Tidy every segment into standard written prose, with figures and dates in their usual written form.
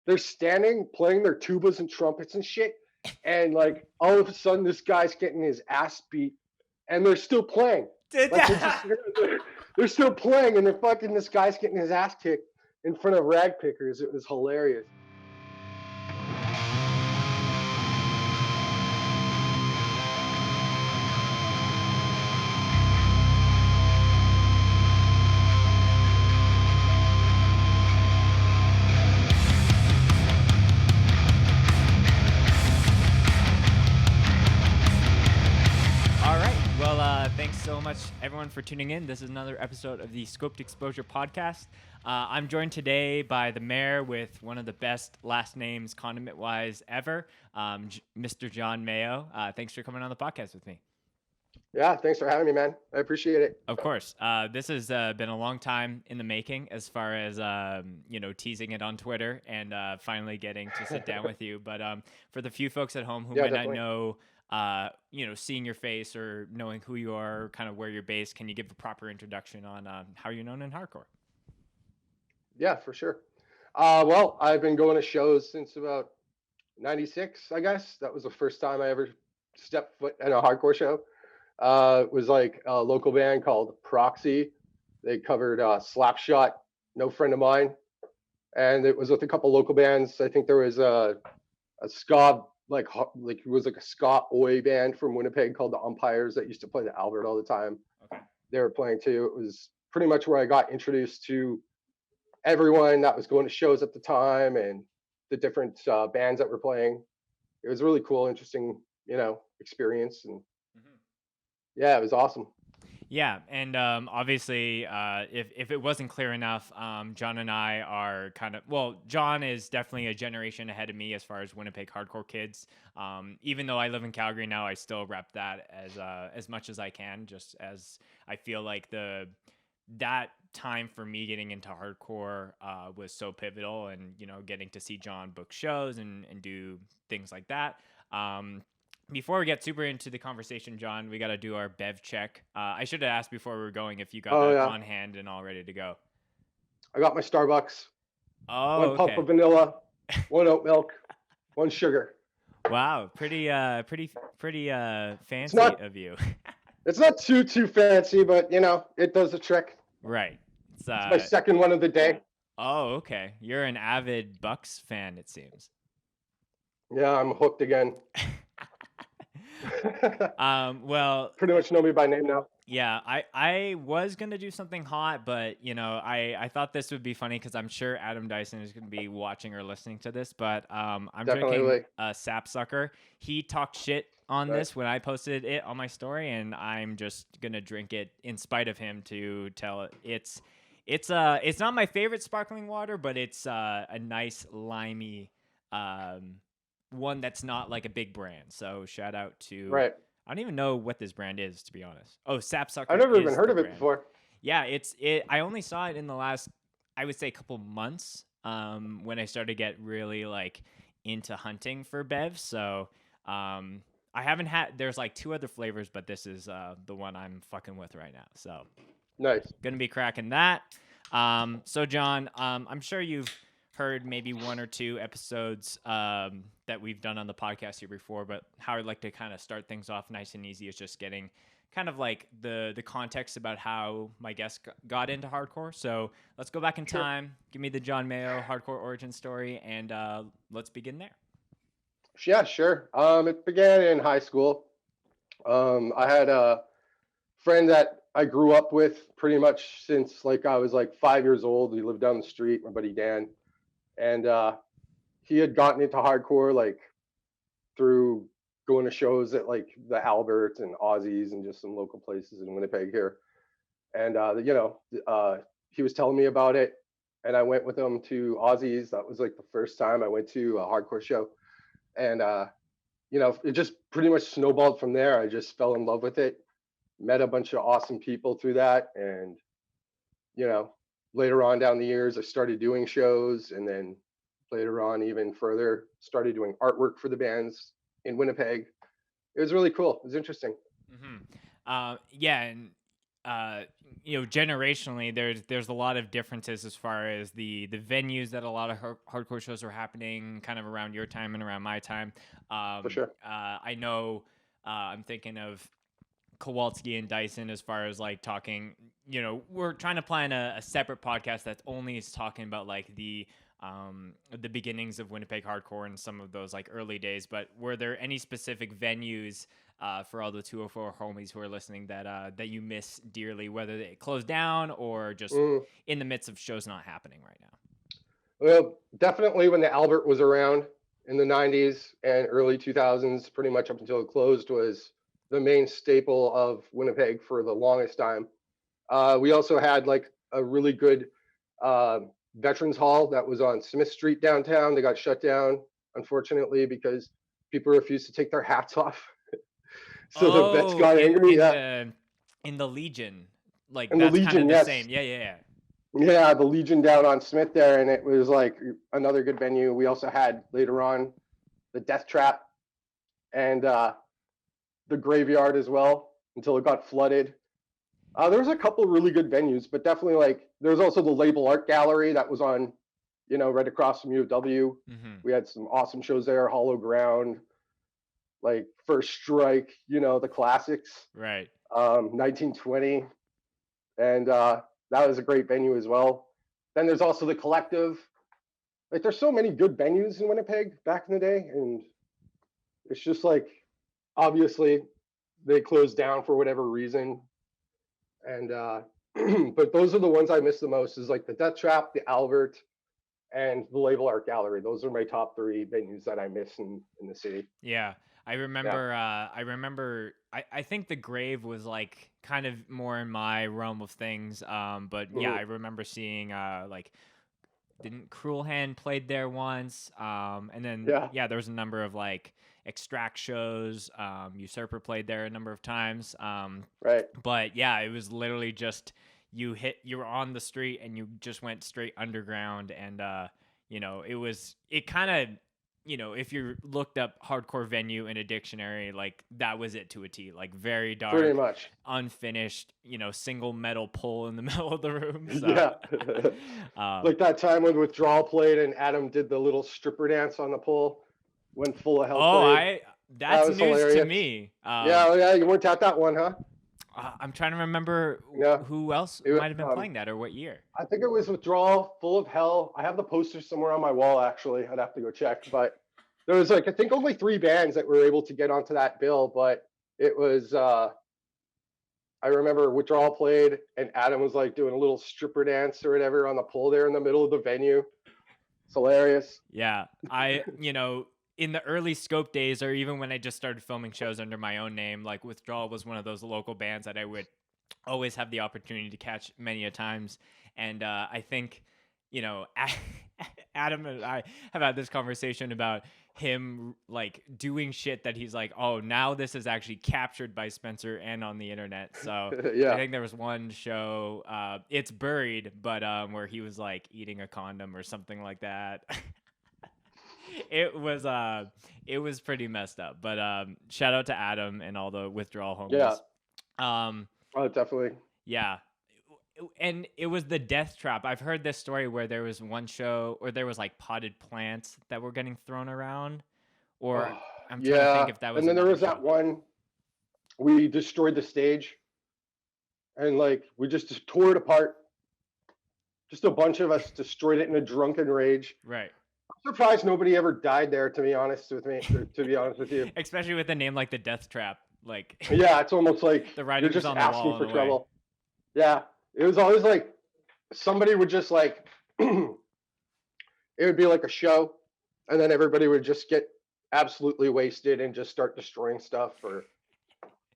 they're standing playing their tubas and trumpets and shit, and like all of a sudden this guy's getting his ass beat, and they're still playing. Like they're still playing, and they're fucking this guy's getting his ass kicked in front of rag pickers. It was hilarious. Thanks so much, everyone, for tuning in. This is another episode of the Scoped Exposure podcast. I'm joined today by the mayor with one of the best last names, condiment-wise, ever, Mr. Jon Mayo. Thanks for coming on the podcast with me. Yeah, thanks for having me, man. I appreciate it. Of course. This has been a long time in the making as far as, teasing it on Twitter and finally getting to sit down with you. But for the few folks at home who might not know, seeing your face or knowing who you are, kind of where you're based, can you give a proper introduction on how you're known in hardcore? Yeah, for sure. Well, I've been going to shows since about 96, I guess. That was the first time I ever stepped foot in a hardcore show. It was like a local band called Proxy. They covered Slapshot, No Friend of Mine. And it was with a couple local bands. I think there was a ska, like it was like a ska oi band from Winnipeg called the Umpires that used to play the Albert all the time. Okay. They were playing too. It was pretty much where I got introduced to everyone that was going to shows at the time and the different bands that were playing. It was really cool, interesting, experience. And yeah, it was awesome. Yeah, and obviously, if it wasn't clear enough, Jon and I are Jon is definitely a generation ahead of me as far as Winnipeg hardcore kids. Even though I live in Calgary now, I still rep that as much as I can, just as I feel like that time for me getting into hardcore was so pivotal, and getting to see Jon book shows and do things like that. Before we get super into the conversation, Jon, we got to do our bev check. I should have asked before we were going if you got that on hand and all ready to go. I got my Starbucks. Oh, one pump of vanilla, one oat milk, one sugar. Wow, pretty fancy of you. It's not too fancy, but it does the trick. Right. It's my second one of the day. Oh, okay. You're an avid Bucks fan, it seems. Yeah, I'm hooked again. Well, pretty much know me by name now. Yeah, I was gonna do something hot, but I thought this would be funny because I'm sure Adam Dyson is gonna be watching or listening to this. But I'm drinking a Sapsucker. He talked shit on this when I posted it on my story, and I'm just gonna drink it in spite of him to tell it it's not my favorite sparkling water, but it's a nice limey one that's not like a big brand. So shout out to I don't even know what this brand is, to be honest. Oh, Sapsucker. I've never even heard of it before. Yeah, I only saw it in the last, I would say, couple months when I started to get really like into hunting for bevs. So I haven't had, there's like 2 other flavors, but this is the one I'm fucking with right now. So nice. Gonna be cracking that. So Jon, I'm sure you've heard maybe 1 or 2 episodes that we've done on the podcast here before, but how I'd like to kind of start things off nice and easy is just getting kind of like the context about how my guest got into hardcore. So let's go back in time. Give me the Jon Mayo hardcore origin story, and let's begin there. Yeah, sure. It began in high school. I had a friend that I grew up with pretty much since like I was like 5 years old. He lived down the street, my buddy Dan. And he had gotten into hardcore like through going to shows at like the Albert and Aussies and just some local places in Winnipeg here. And he was telling me about it, and I went with him to Aussies. That was like the first time I went to a hardcore show, and it just pretty much snowballed from there. I just fell in love with it, met a bunch of awesome people through that, and later on down the years, I started doing shows, and then later on, even further, started doing artwork for the bands in Winnipeg. It was really cool. It was interesting. Mm-hmm. Yeah, and uh, generationally, there's a lot of differences as far as the venues that a lot of hardcore shows are happening, kind of around your time and around my time. For sure. I know. I'm thinking of Kowalski and Dyson as far as like talking. We're trying to plan a separate podcast that's only is talking about like the beginnings of Winnipeg hardcore and some of those like early days. But were there any specific venues for all the 204 homies who are listening that you miss dearly, whether they closed down or just Mm. in the midst of shows not happening right now? Well, definitely when the Albert was around in the 90s and early 2000s, pretty much up until it closed, was the main staple of Winnipeg for the longest time. We also had like a really good uh, Veterans Hall that was on Smith Street downtown. They got shut down, unfortunately, because people refused to take their hats off. So the vets Oh, got in angry. in Yeah. the in the Legion, like And the that's kind of Legion, the yes. same. Yeah, yeah, yeah. Yeah, the Legion down on Smith there. And it was like another good venue. We also had later on the Death Trap and the Graveyard as well until it got flooded. There was a couple of really good venues, but definitely like there was also the Label Art Gallery that was on, right across from U of W. Mm-hmm. We had some awesome shows there, Hollow Ground, like First Strike, the classics, Right. 1920. And that was a great venue as well. Then there's also the Collective. Like there's so many good venues in Winnipeg back in the day. And it's just like, obviously, they closed down for whatever reason. And but those are the ones I miss the most is like the Death Trap, the Albert, and the Label Art Gallery. Those are my top three venues that I miss in the city. Yeah. I Yeah. remember I think the Grave was like kind of more in my realm of things. But yeah, Mhm. I remember seeing like didn't Cruel Hand played there once. And then Yeah. yeah, there was a number of like Extract shows. Usurper played there a number of times. Right. But yeah, it was literally just you were on the street and you just went straight underground. And it kind of, if you looked up hardcore venue in a dictionary, like that was it to a T. Like very Pretty dark, much. unfinished, single metal pole in the middle of the room. So Yeah. um Like that time when Withdrawal played and Adam did the little stripper dance on the pole when Full of Hell oh, played. I That that's was news to hilarious. me. Yeah, yeah, you weren't at that one, huh? I'm trying to remember Yeah. who else It, might have been playing that or what year. I think it was Withdrawal, Full of Hell. I have the poster somewhere on my wall, actually. I'd have to go check. But there was like, I think only three bands that were able to get onto that bill. But it was, I remember Withdrawal played and Adam was like doing a little stripper dance or whatever on the pole there in the middle of the venue. It's hilarious. Yeah, in the early Scope days, or even when I just started filming shows under my own name, like Withdrawal was one of those local bands that I would always have the opportunity to catch many a times. And I think, Adam and I have had this conversation about him like doing shit that he's like, oh, now this is actually captured by Spencer and on the internet. So I Yeah. think there was one show, it's buried, but where he was like eating a condom or something like that. It was pretty messed up. But shout out to Adam and all the Withdrawal Yeah. homies. Oh, definitely. Yeah. And it was the Death Trap. I've heard this story where there was one show, or there was like potted plants that were getting thrown around, or Oh, I'm trying to think yeah. if that was And then there another was that show. one, we destroyed the stage and like we just tore it apart. Just a bunch of us destroyed it in a drunken rage. Right. I'm surprised nobody ever died there, to be honest with me, to be honest with you. Especially with a name like the Death Trap. Like Yeah, it's almost like the you're writing was just on the asking wall for in a way. trouble. Yeah. It was always like somebody would just like it would be like a show and then everybody would just get absolutely wasted and just start destroying stuff, or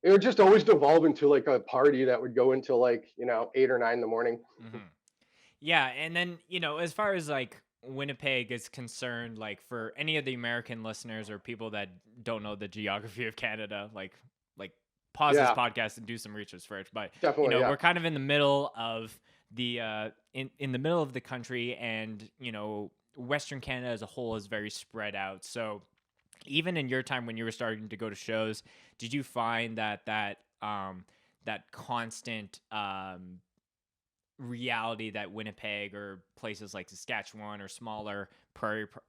it would just always devolve into like a party that would go until like 8 or 9 in the morning. Hmm. Yeah, and then as far as like Winnipeg is concerned, like for any of the American listeners or people that don't know the geography of Canada, like pause this Yeah, podcast and do some research first. But definitely. Yeah. we're kind of in the middle of the in the middle of the country, and Western Canada as a whole is very spread out. So even in your time when you were starting to go to shows, did you find that constant reality that Winnipeg or places like Saskatchewan or smaller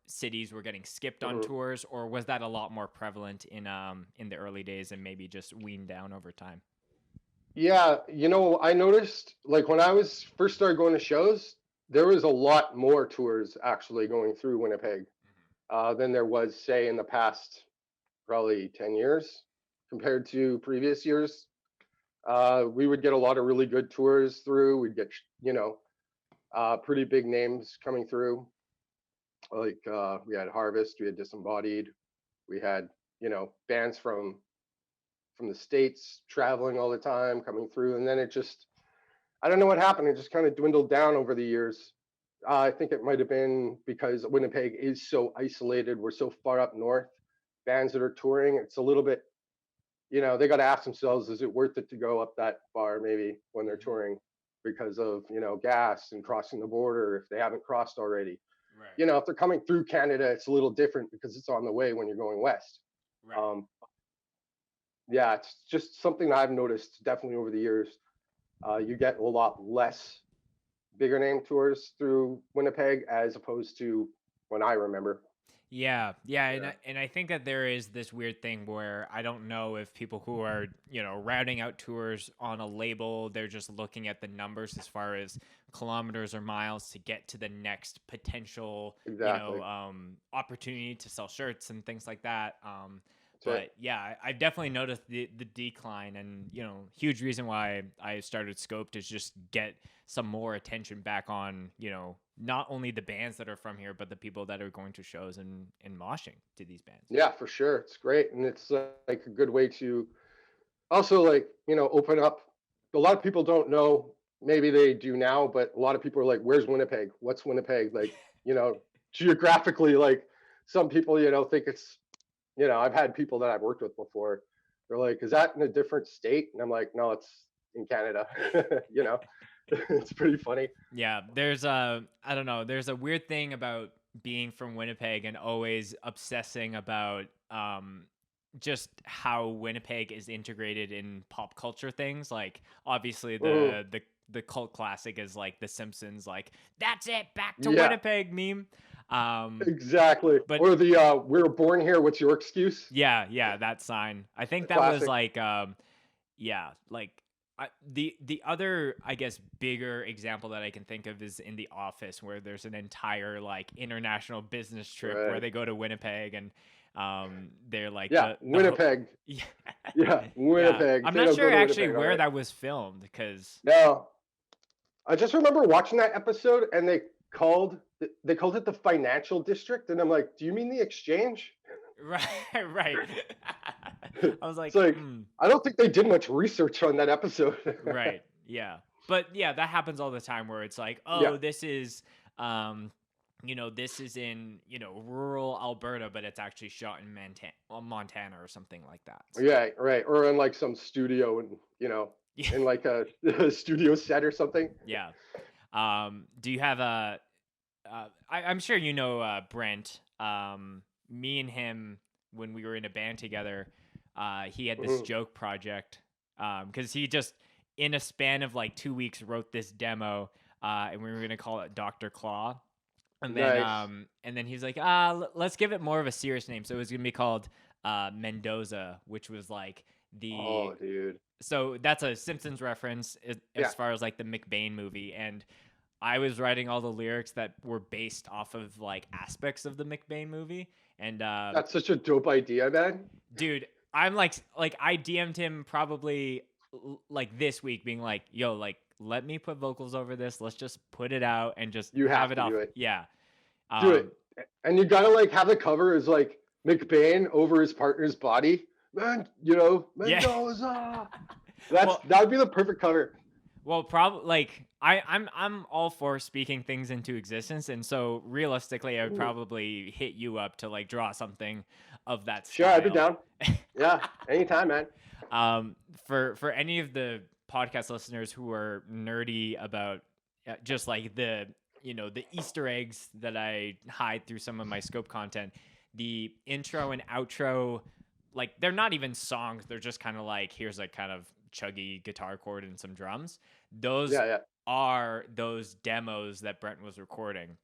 cities were getting skipped on Mhm. tours, or was that a lot more prevalent in the early days and maybe just weaned down over time? Yeah, I noticed like when I was first started going to shows, there was a lot more tours actually going through Winnipeg than there was, say, in the past probably 10 years compared to previous years. We would get a lot of really good tours through. We'd get, pretty big names coming through. Like we had Harvest, we had Disembodied, we had, bands from the states traveling all the time coming through, and then it just I don't know what happened. It just kind of dwindled down over the years. I think it might have been because Winnipeg is so isolated. We're so far up north. Bands that are touring, it's a little bit, they got to ask themselves, is it worth it to go up that far maybe when they're Hmm. touring because of, gas and crossing the border if they haven't crossed already. Right. If they're coming through Canada, it's a little different because it's on the way when you're going west. Right. Um, yeah, it's just something I've noticed definitely over the years. You get a lot less bigger name tours through Winnipeg as opposed to when I remember. Yeah, yeah, and Yeah, I think that there is this weird thing where I don't know if people who are routing out tours on a label, they're just looking at the numbers as far as kilometers or miles to get to the next potential exactly. opportunity to sell shirts and things like that. That's it. But yeah, I've definitely noticed the decline, and huge reason why I started Scoped is just get some more attention back on not only the bands that are from here, but the people that are going to shows and moshing to these bands. Yeah, for sure. It's great. And it's like a good way to also like, open up. A lot of people don't know, maybe they do now, but a lot of people are like, where's Winnipeg? What's Winnipeg? Like, geographically, like some people, think it's, I've had people that I've worked with before. They're like, is that in a different state? And I'm like, no, it's in Canada. you know, it's pretty funny. Yeah, there's a I don't know, there's a weird thing about being from Winnipeg and always obsessing about just how Winnipeg is integrated in pop culture things. Like obviously Mhm. the cult classic is like The Simpsons, like that's it, back to Yeah, Winnipeg meme. exactly. But Or the "we're born here. What's your excuse?" yeah, yeah, that sign. I think The that was classic. like yeah, like the other, I guess, bigger example that I can think of is in The Office, where there's an entire like international business trip where Right. they go to Winnipeg and they're like Yeah, Winnipeg. yeah. Yeah, Yeah, Winnipeg. I'm They not don't go sure to actually Winnipeg. All where right. that was filmed because No, I just remember watching that episode, and they called it the financial district, and I'm like, do you mean the exchange? right, right. I was It's like, like hmm. I don't think they did much research on that episode. Right. Yeah. But yeah, that happens all the time where it's like, Yeah, oh, this is this is in, rural Alberta, but it's actually shot in Montana or something like that. So, yeah, right. Or in like some studio, and yeah. in like a studio set or something. Yeah. Do you have I'm sure Brent. Me and him, when we were in a band together, he had this Mhm. joke project. Because he just, in a span of like 2 weeks, wrote this demo, and we were gonna call it Dr. Claw. Nice. And then he's like, let's give it more of a serious name. So it was gonna be called Mendoza, which was like the Oh, dude. so that's a Simpsons reference Yeah, as far as like the McBain movie. And I was writing all the lyrics that were based off of like aspects of the McBain movie. And that's such a dope idea, man. dude, I'm like I DM'd him probably like this week, being like, yo, like let me put vocals over this. Let's just put it out and just You have have it to off. do it. Yeah. Do it. Um, And you gotta like have the cover as like McBain over his partner's body. Man, yeah. Mendoza. well, That would be the perfect cover. Well, probably like I'm all for speaking things into existence, and so realistically, I would Ooh, probably hit you up to like draw something of that sure, I'd be style. down. Yeah, anytime, man. For any of the podcast listeners who are nerdy about just like the Easter eggs that I hide through some of my scope content, the intro and outro, like they're not even songs, they're just kind of like, here's a kind of chuggy guitar chord and some drums. Those Yeah, yeah. are those demos that Brent was recording.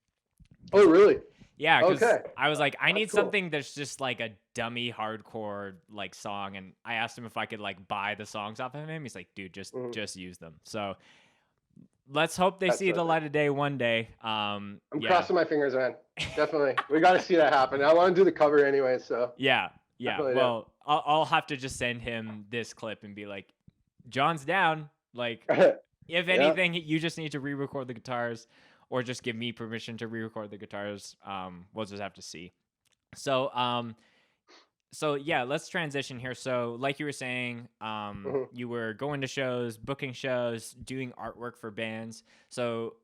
Oh, really? Yeah, because Okay, I was like, I that's need cool. something that's just like a dummy hardcore like song, and I asked him if I could like buy the songs off of him. He's like, dude, Mhm. just use them. So let's hope they That's see so the sick. light of day one day. I'm Yeah, crossing my fingers, man. Definitely, we got to see that happen. I want to do the cover anyway, so yeah, yeah. definitely Well, I'll have to just send him this clip and be like, John's down. Like, do. if Yeah. anything, you just need to re-record the guitars, or just give me permission to re-record the guitars. We'll just have to see. So, so yeah, let's transition here. So, like you were saying, Mhm. you were going to shows, booking shows, doing artwork for bands. So,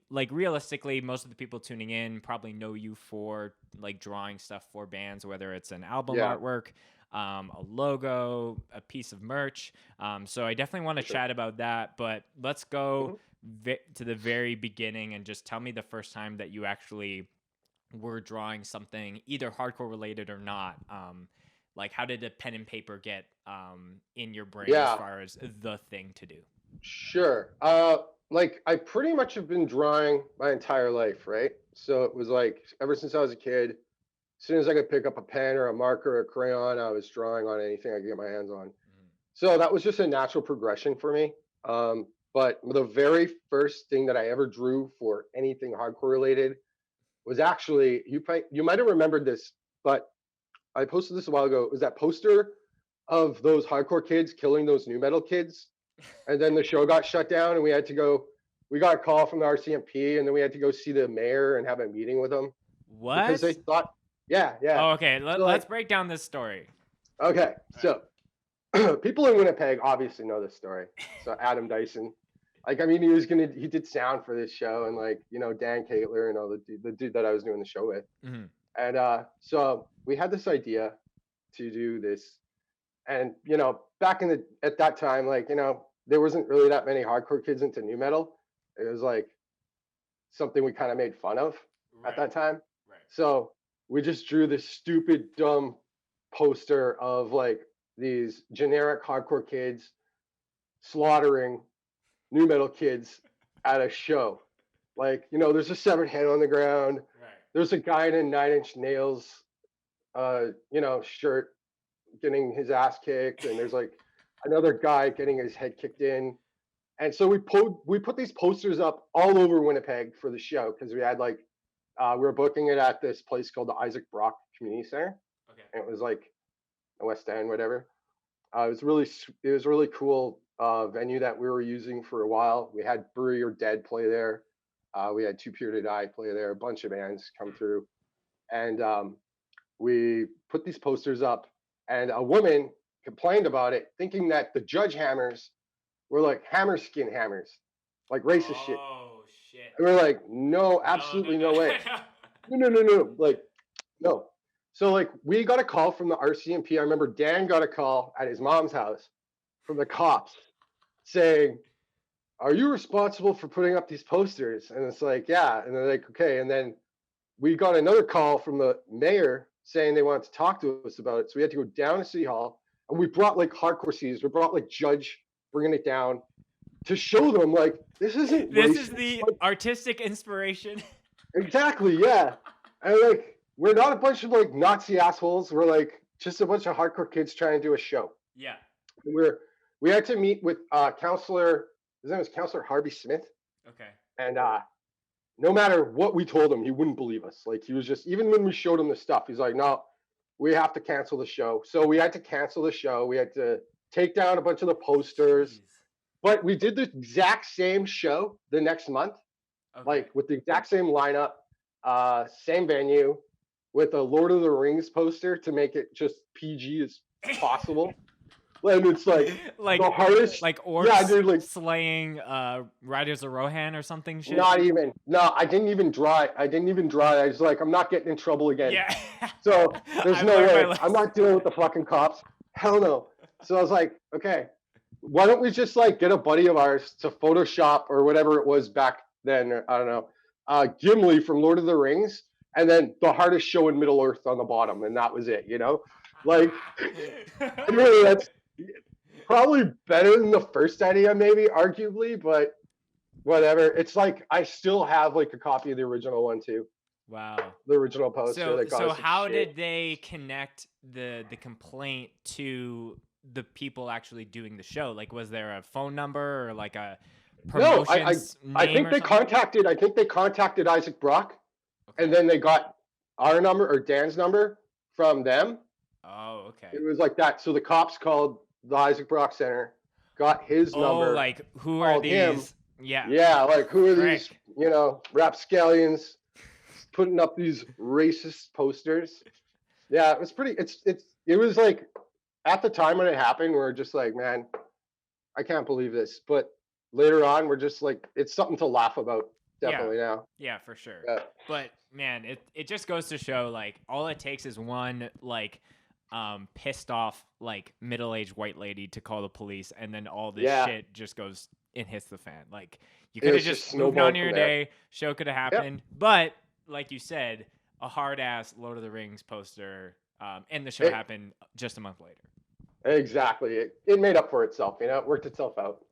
like realistically, most of the people tuning in probably know you for like drawing stuff for bands, whether it's an album Yeah, artwork, a logo, a piece of merch. So I definitely want to for sure. chat about that. But let's Mhm. go to the very beginning and just tell me the first time that you actually were drawing something either hardcore related or not. Like how did a pen and paper get in your brain as Yeah, far as the thing to do? sure. Like I pretty much have been drawing my entire life, right? So it was like ever since I was a kid, as soon as I could pick up a pen or a marker or a crayon, I was drawing on anything I could get my hands on. So that was just a natural progression for me. But the very first thing that I ever drew for anything hardcore related was actually you might have remembered this, but I posted this a while ago. It was that poster of those hardcore kids killing those new metal kids, and then the show got shut down, and we had to go. We got a call from the RCMP, and then we had to go see the mayor and have a meeting with them because they What? thought, yeah, yeah. Oh, okay. So Let's like, break down this story. okay, All right. so people in Winnipeg obviously know this story. So Adam Dyson, like, I mean, he did sound for this show, and like, Dan Caitler and all the dude that I was doing the show with, Mm-hmm. and so we had this idea to do this, and back at that time, like, there wasn't really that many hardcore kids into new metal. It was like something we kind of made fun of at Right. that time. Right. So we just drew this stupid, dumb poster of like these generic hardcore kids slaughtering new metal kids at a show. Like, there's a severed head on the ground. Right. There's a guy in a 9 Inch Nails, shirt getting his ass kicked, and there's like another guy getting his head kicked in. And so we put these posters up all over Winnipeg for the show because we had like we were booking it at this place called the Isaac Brock Community Center, Okay. and it was like a West End, whatever. It was really cool venue that we were using for a while. We had Bury Your Dead play there. We had Too Pure to Die play there. A bunch of bands come through, and we put these posters up. And a woman complained about it, thinking that the judge hammers were like hammer skin hammers, like racist shit. Oh shit. And we're like, no, No, no, absolutely no, no way. No, no, no, no. Like, no. So like we got a call from the RCMP. I remember Dan got a call at his mom's house from the cops saying, "Are you responsible for putting up these posters?" And it's like, yeah. And they're like, okay. And then we got another call from the mayor saying they wanted to talk to us about it. So we had to go down to City Hall, and we brought like hardcore CDs. We brought like Judge bringing it down to show them like this isn't This is racist. the Like, artistic inspiration. exactly, yeah. And like we're not a bunch of like Nazi assholes. We're like just a bunch of hardcore kids trying to do a show. Yeah. We had to meet with counselor. His name was Counselor Harvey Smith, Okay. and no matter what we told him, he wouldn't believe us. Like he was just even when we showed him the stuff, he's like, "No, we have to cancel the show." So we had to cancel the show. We had to take down a bunch of the posters, Jeez. but we did the exact same show the next month, Okay. like with the exact same lineup, same venue, with a Lord of the Rings poster to make it just PG as possible. And it's like like the hardest, orcs yeah, dude, like slaying Riders of Rohan or something shit. not even. No, I didn't even draw it. I was like, I'm not getting in trouble again. Yeah. So there's I've no learned my way. lesson. I'm not dealing with the fucking cops. Hell no. So I was like, okay, why don't we just like get a buddy of ours to Photoshop or whatever it was back then? I don't know. Gimli from Lord of the Rings, and then the hardest show in Middle Earth on the bottom, and that was it. Like, and really, Probably better than the first idea, maybe arguably, but whatever. It's like I still have like a copy of the original one too, Wow. the original poster So that got so us some how shit. did they connect the complaint to the people actually doing the show? Like, was there a phone number or like a No, promotions name or something? I think they contacted Isaac Brock, and Okay. then they got our number or Dan's number from them. Oh, It okay. was like that. So the cops called the Isaac Brock Center, got his Oh, number, like who are called him. these? Yeah. Yeah, like who are these, Frick. rapscallions putting up these racist posters? Yeah, it was pretty. It was like at the time when it happened, we were just like, man, I can't believe this. But later on, we're just like, it's something to laugh about. Yeah. Definitely now. Yeah, for sure. Yeah. But man, it just goes to show like all it takes is one like pissed off like middle-aged white lady to call the police and then all this Yeah. shit just goes and hits the fan. Like you It could have was just just moved on snowballed your from there. day, show could have Yep. happened. But like you said, a hard ass Lord of the Rings poster and the show It, happened just a month later. exactly. It made up for itself. It worked itself out.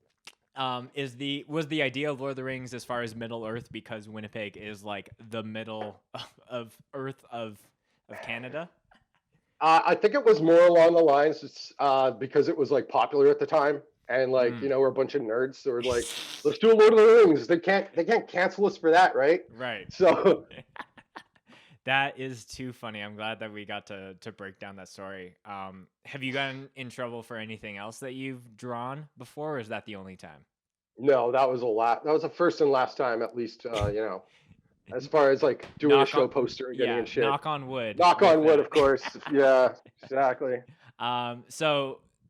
Was the idea of Lord of the Rings as far as Middle Earth because Winnipeg is like the middle of Earth of Canada? I think it was more along the lines because it was like popular at the time, and like Mm. we're a bunch of nerds, so we're like, let's do a Lord of the Rings. They can't cancel us for that, right? Right. So That is too funny. I'm glad that we got to break down that story. Have you gotten in trouble for anything else that you've drawn before, or is that the only time? no, that was a lot. That was the first and last time, at least. As far as like doing a Knock on, show poster and getting yeah, in shit. knock on wood Knock with on wood, that. of course. Yeah, exactly.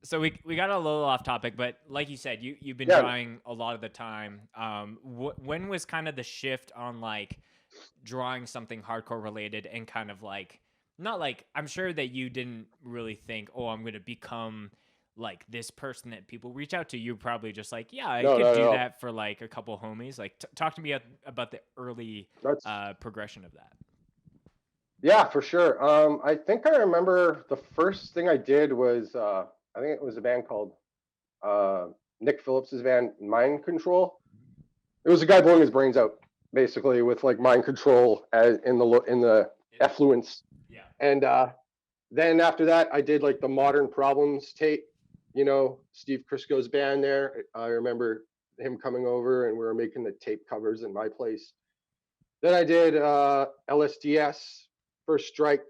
So we got a little off topic, but like you said, you've been Yeah. drawing a lot of the time. When was kind of the shift on like drawing something hardcore related and kind of like not like I'm sure that you didn't really think, oh, I'm gonna become like this person that people reach out to. You're probably just like, yeah, I No, could no, do no. that for like a couple homies. Like, talk to me about the early That's progression of that. Yeah, for sure. I think I remember the first thing I did was I think it was a band called uh, Nick Phillips's band Mind Control. It was a guy blowing his brains out, basically with like mind control in the effluence. Yeah. And then after that, I did like the Modern Problems tape. Steve Crisco's band there. I remember him coming over, and we were making the tape covers in my place. Then I did LSDS, First Strike,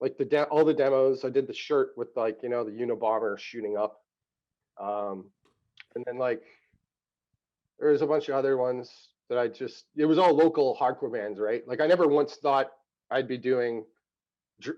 like all the demos. I did the shirt with like the Unabomber shooting up, um, and then like there's a bunch of other ones that it was all local hardcore bands, right? Like I never once thought I'd be doing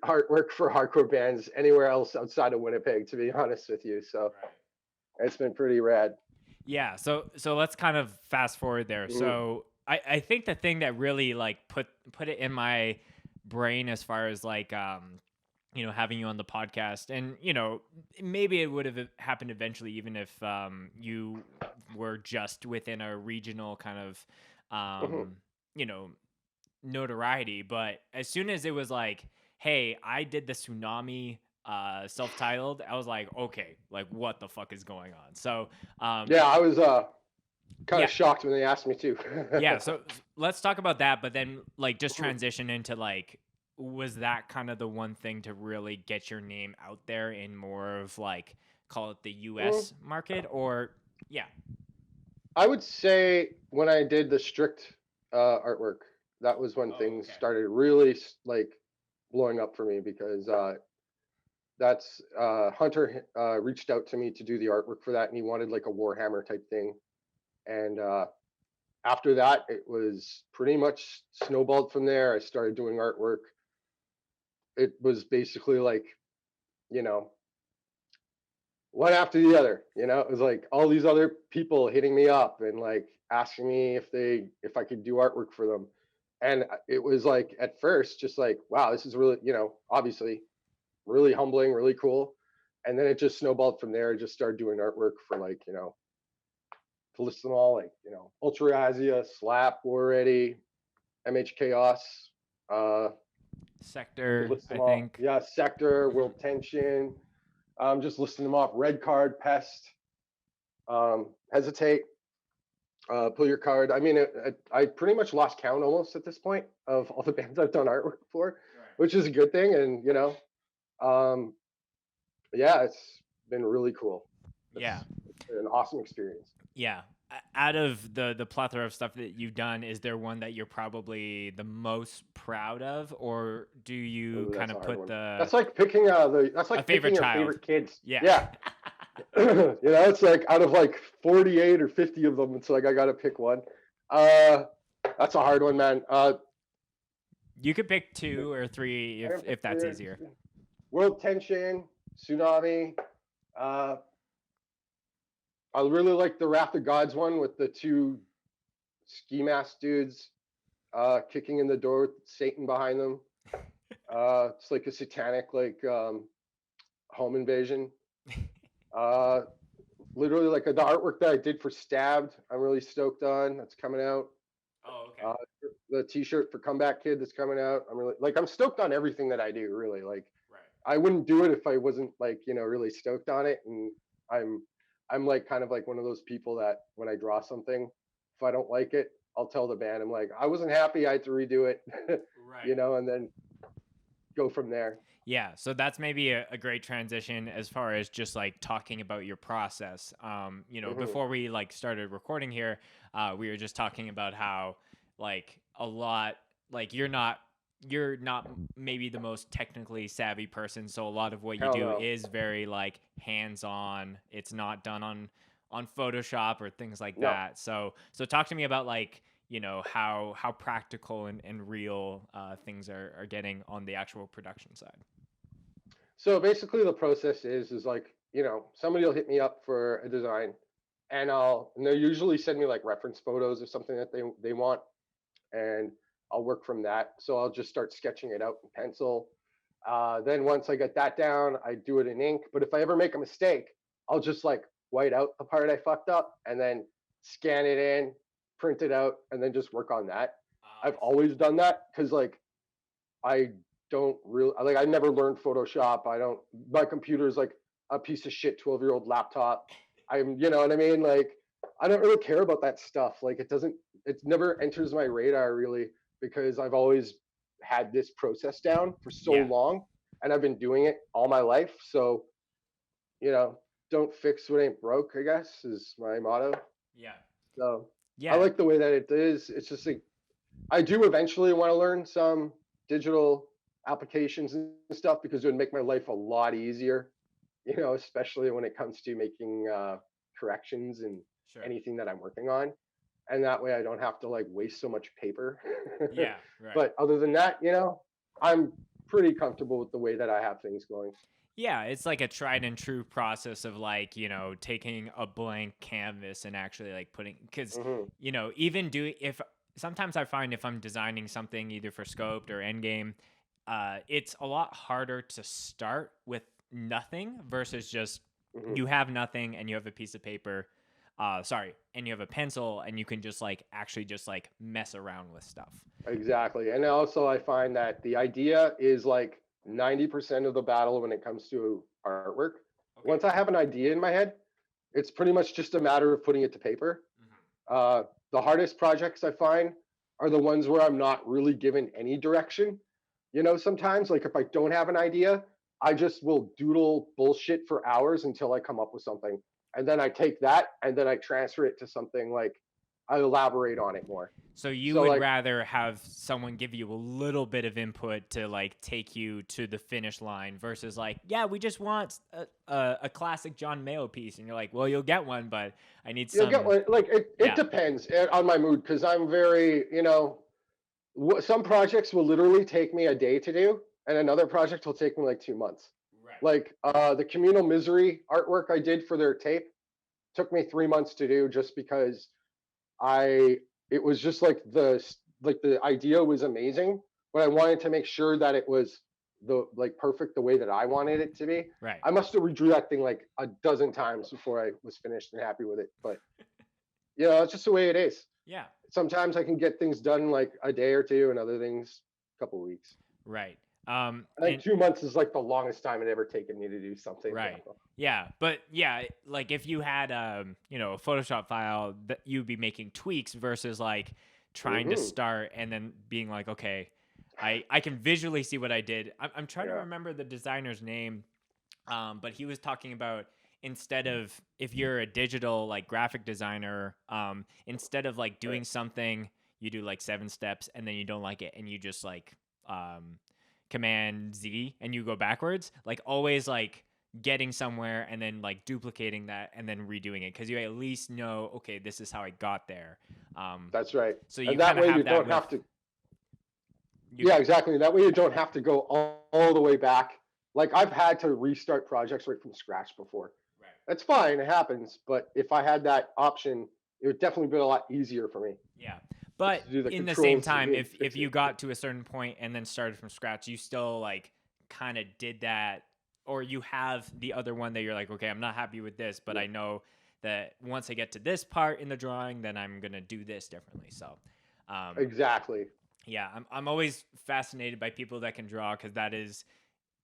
artwork for hardcore bands anywhere else outside of Winnipeg, to be honest with you. So Right. it's been pretty rad. Yeah, so let's kind of fast forward there. Mhm. So I think the thing that really like put it in my brain as far as like having you on the podcast and maybe it would have happened eventually even if you were just within a regional kind of Mhm. you know notoriety, but as soon as it was like, hey, I did the tsunami self-titled, I was like, okay, like what the fuck is going on? So Yeah, I was kind yeah, of shocked when they asked me to. yeah, so let's talk about that, but then like just Mhm. transition into like was that kind of the one thing to really get your name out there in more of like call it the Mm, US market or yeah. I would say when I did the strict artwork, that was when Oh, things okay. started really like blowing up for me because that's Hunter reached out to me to do the artwork for that, and he wanted like a Warhammer type thing. And after that, it was pretty much snowballed from there. I started doing artwork. It was basically like you know one after the other. It was like all these other people hitting me up and like asking me if I could do artwork for them. And it was like at first just like, wow, this is really, obviously really humbling, really cool. And then it just snowballed from there. I just started doing artwork for like, to list them all, like, Ultra Azia, Slap, War Ready, MH Chaos, uh, to Sector, list I them all. think. Yeah, Sector, World Tension, Just listing them off: Red Card, Pest, Hesitate, pull your card. I mean, I pretty much lost count almost at this point of all the bands I've done artwork for, Right. which is a good thing. And um, yeah, it's been really cool. Yeah. It's been an awesome experience. Yeah. Out of the plethora of stuff that you've done, is there one that you're probably the most proud of, or do you Ooh, kind that's a of hard put one. the That's like picking that's a like favorite picking your child? favorite kids. Yeah. Yeah. It's like out of like 48 or 50 of them, it's like I gotta pick one. Uh that's a hard one, man. You could pick two or three I if that's easier. World Tension, Tsunami. I really like the Wrath of Gods one with the two ski mask dudes kicking in the door with Satan behind them. It's like a satanic home invasion. Uh, Literally like the artwork that I did for Stabbed, I'm really stoked on. That's coming out. Oh, okay. The T-shirt for Comeback Kid that's coming out. I'm stoked on everything that I do. Really, like Right. I wouldn't do it if I wasn't really stoked on it. And I'm like kind of like one of those people that when I draw something, if I don't like it, I'll tell the band I'm like I wasn't happy, I had to redo it, Right. and then go from there. Yeah, so that's maybe a great transition as far as just like talking about your process. Hmm. Before we like started recording here, we were just talking about how like a lot like you're not maybe the most technically savvy person, so a lot of what you Hell do no. is very like hands-on. It's not done on Photoshop or things like No. that. So talk to me about like how practical and real things are getting on the actual production side. So basically, the process is like somebody will hit me up for a design, and they'll usually send me like reference photos or something that they want, and I'll work from that. So I'll just start sketching it out in pencil. Then once I get that down, I do it in ink. But if I ever make a mistake, I'll just like white out the part I fucked up and then scan it in, print it out, and then just work on that. I I've see. always done that because I don't really I never learned Photoshop. I don't My computer's like a piece of shit 12-year-old laptop. You know what I mean? Like I don't really care about that stuff. Like it never enters my radar really because I've always had this process down for so Yeah. long and I've been doing it all my life. So, you know, don't fix what ain't broke, I guess, is my motto. Yeah. So I Yeah. like the way that it is. It's just like I do eventually want to learn some digital applications and stuff because it would make my life a lot easier, especially when it comes to making corrections and Sure. anything that I'm working on. And that way I don't have to like waste so much paper. Yeah. Right. But other than that, I'm pretty comfortable with the way that I have things going. Yeah, it's like a tried and true process of like, taking a blank canvas and actually like putting, because, Hmm. even do if sometimes I find if I'm designing something either for scoped or endgame, it's a lot harder to start with nothing versus just Hmm. you have nothing and you have a piece of paper, and you have a pencil and you can just like actually just like mess around with stuff. Exactly. And also, I find that the idea is like 90% of the battle when it comes to artwork. Okay. Once I have an idea in my head, it's pretty much just a matter of putting it to paper. Mhm. Uh, the hardest projects I find are the ones where I'm not really given any direction. Sometimes, like if I don't have an idea, I just will doodle bullshit for hours until I come up with something. And then I take that and then I transfer it to something like I elaborate on it more. So you So, would like, rather have someone give you a little bit of input to like take you to the finish line versus like, yeah, we just want a classic John Mayo piece, and you're like, well, you'll get one, but I need you'll get some. one. Like, it Yeah, depends on my mood because I'm very, some projects will literally take me a day to do, and another project will take me like 2 months. right. Like the communal misery artwork I did for their tape took me 3 months to do just because I it was just like the idea was amazing, but I wanted to make sure that it was the like perfect the way that I wanted it to be. Right. I must have redrew that thing like a dozen times before I was finished and happy with it. But it's just the way it is. Yeah. Sometimes I can get things done in like a day or two, and other things a couple of weeks. Right. I think And 2 months is like the longest time it ever taken me to do something. right. Yeah. Yeah, but yeah, like if you had a Photoshop file that you'd be making tweaks versus like trying to Hmm. start and then being like, okay, I can visually see what I did. I'm trying to Yeah. remember the designer's name, but he was talking about instead of if you're a digital like graphic designer, instead of like Right. doing something, you do like 7 steps and then you don't like it and you just like um, command Z and you go backwards, like always like getting somewhere and then like duplicating that and then redoing it because you at least know, okay, this is how I got there. Um, That's right. so you And kind that of way you have that don't with have to. you. Yeah, exactly. That way you don't have to go all the way back. Like I've had to restart projects right from scratch before. Right. That's fine. It happens. But if I had that option, it would definitely be a lot easier for me Yeah. just But to do the in the same control Z time, and if fix you it. got to a certain point and then started from scratch, you still like kind of did that or you have the other one that you're like, okay, I'm not happy with this, but Yeah, I know that once I get to this part in the drawing, then I'm going to do this differently. So, um exactly. yeah, I'm always fascinated by people that can draw cuz that is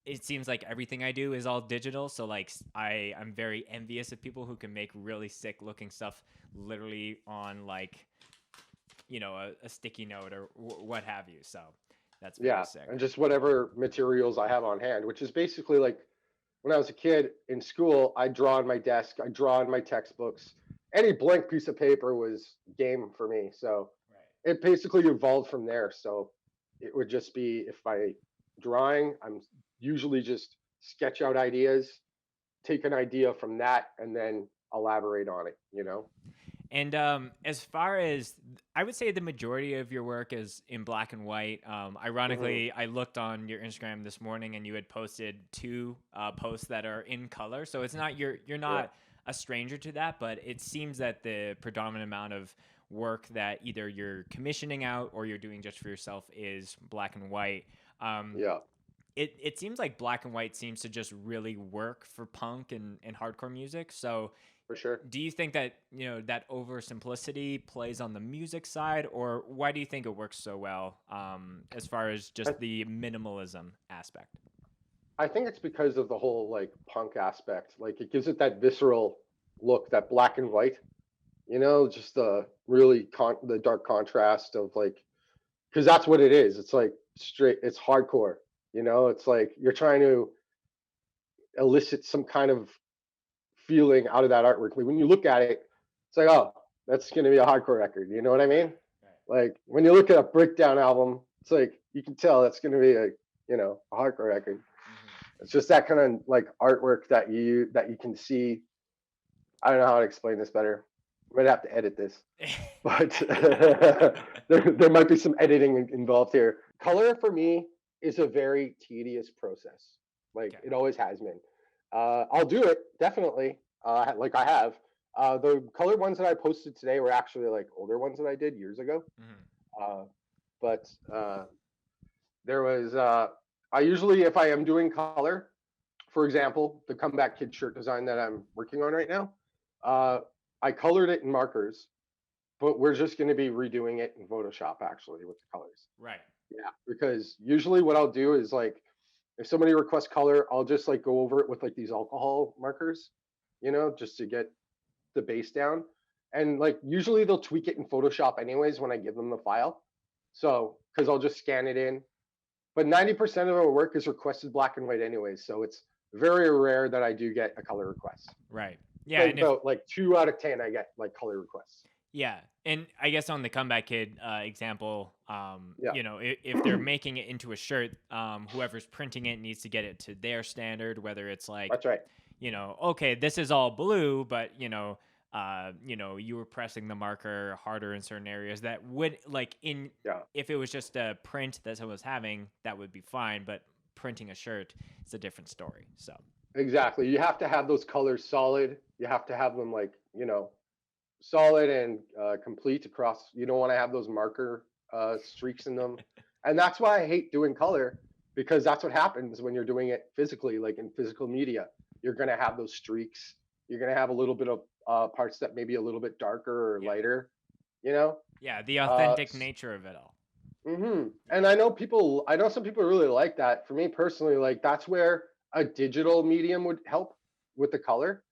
it seems like everything I do is all digital. So like I'm very envious of people who can make really sick looking stuff literally on like a sticky note or what have you. So that's very Yeah. sick. And just whatever materials I have on hand, which is basically like when I was a kid in school, I draw on my desk, I draw on my textbooks. Any blank piece of paper was game for me. So Right. it basically evolved from there. So it would just be if I drawing, I'm usually just sketch out ideas, take an idea from that, and then elaborate on it. And as far as I would say, the majority of your work is in black and white. Hmm. Ironically, I looked on your Instagram this morning, and you had posted two posts that are in color. So it's not you're Yeah, not a stranger to that, but it seems that the predominant amount of work that either you're commissioning out or you're doing just for yourself is black and white. Um, yeah, it seems like black and white seems to just really work for punk and hardcore music. So for sure. do you think that that oversimplicity plays on the music side, or why do you think it works so well as far as I, just the minimalism aspect? I think it's because of the whole like punk aspect. Like it gives it that visceral look, that black and white. Just the really the dark contrast of like because that's what it is. It's like straight. It's hardcore. It's like you're trying to elicit some kind of feeling out of that artwork. Like when you look at it, it's like, oh, that's going to be a hardcore record. You know what I Right, mean? right. Like when you look at a breakdown album, it's like you can tell that's going to be a hardcore record. Hmm. It's just that kind of like artwork that you can see. I don't know how to explain this better. I'm gonna have to edit this, but there might be some editing involved here. Color for me is a very tedious process. Like Okay. it always has been. I'll do it definitely, like I have. The color ones that I posted today were actually like older ones that I did years ago. Hmm. Uh, but there was I usually if I am doing color, for example, the comeback kid shirt design that I'm working on right now, uh, I colored it in markers, but we're just going to be redoing it in Photoshop actually with the colors. Right. Yeah, because usually what I'll do is like if somebody requests color, I'll just like go over it with like these alcohol markers, just to get the base down. And like usually they'll tweak it in Photoshop anyways when I give them the file. So, because I'll just scan it in. But 90% of our work is requested black and white anyways. So it's very rare that I do get a color request. Right. Yeah, Like and if about like 2 out of 10, I get like color requests. yeah, and I guess on the comeback kid example, Yeah, if they're making it into a shirt, whoever's printing it needs to get it to their standard, whether it's like that's right. okay, this is all blue, but you were pressing the marker harder in certain areas that would like in Yeah, if it was just a print that someone was having, that would be fine, but printing a shirt is a different story. So, exactly. You have to have those colors solid. You have to have them like, solid and complete across. You don't want to have those marker streaks in them. And that's why I hate doing color because that's what happens when you're doing it physically, like in physical media. You're going to have those streaks. You're going to have a little bit of parts that may be a little bit darker or yeah. lighter, you know? Yeah, the Uh, authentic nature of it all. And Yeah. I know some people really like that. For me personally, like that's where a digital medium would help with the color.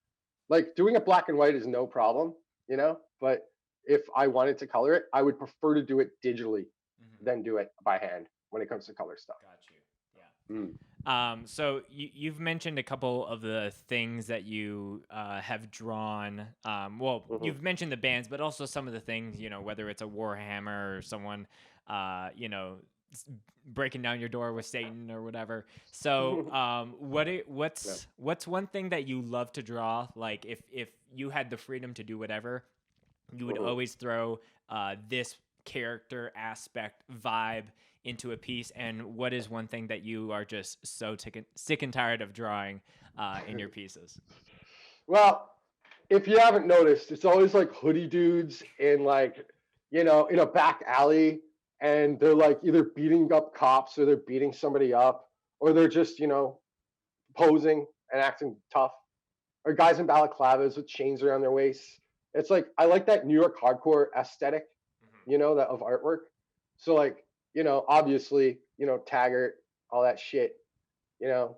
Like doing it black and white is no problem, you know. But if I wanted to color it, I would prefer to do it digitally Hmm. than do it by hand when it comes to color stuff. Got you. Yeah. Mm. So you've mentioned a couple of the things that you have drawn. Well, Hmm. you've mentioned the bands, but also some of the things, whether it's a Warhammer or someone, uh, you know, s- breaking down your door with Satan or whatever. So, Yeah. what's one thing that you love to draw? Like, if you had the freedom to do whatever, you would Hmm. always throw this character aspect vibe into a piece. And what is one thing that you are just so sick and tired of drawing in your pieces? Well, if you haven't noticed, it's always like hoodie dudes in like, in a back alley, and they're like either beating up cops or they're beating somebody up, or they're just, posing and acting tough, or guys in balaclavas with chains around their waists. It's like I like that New York hardcore aesthetic, Hmm. that of artwork. So like, obviously, Taggart, all that shit, you know,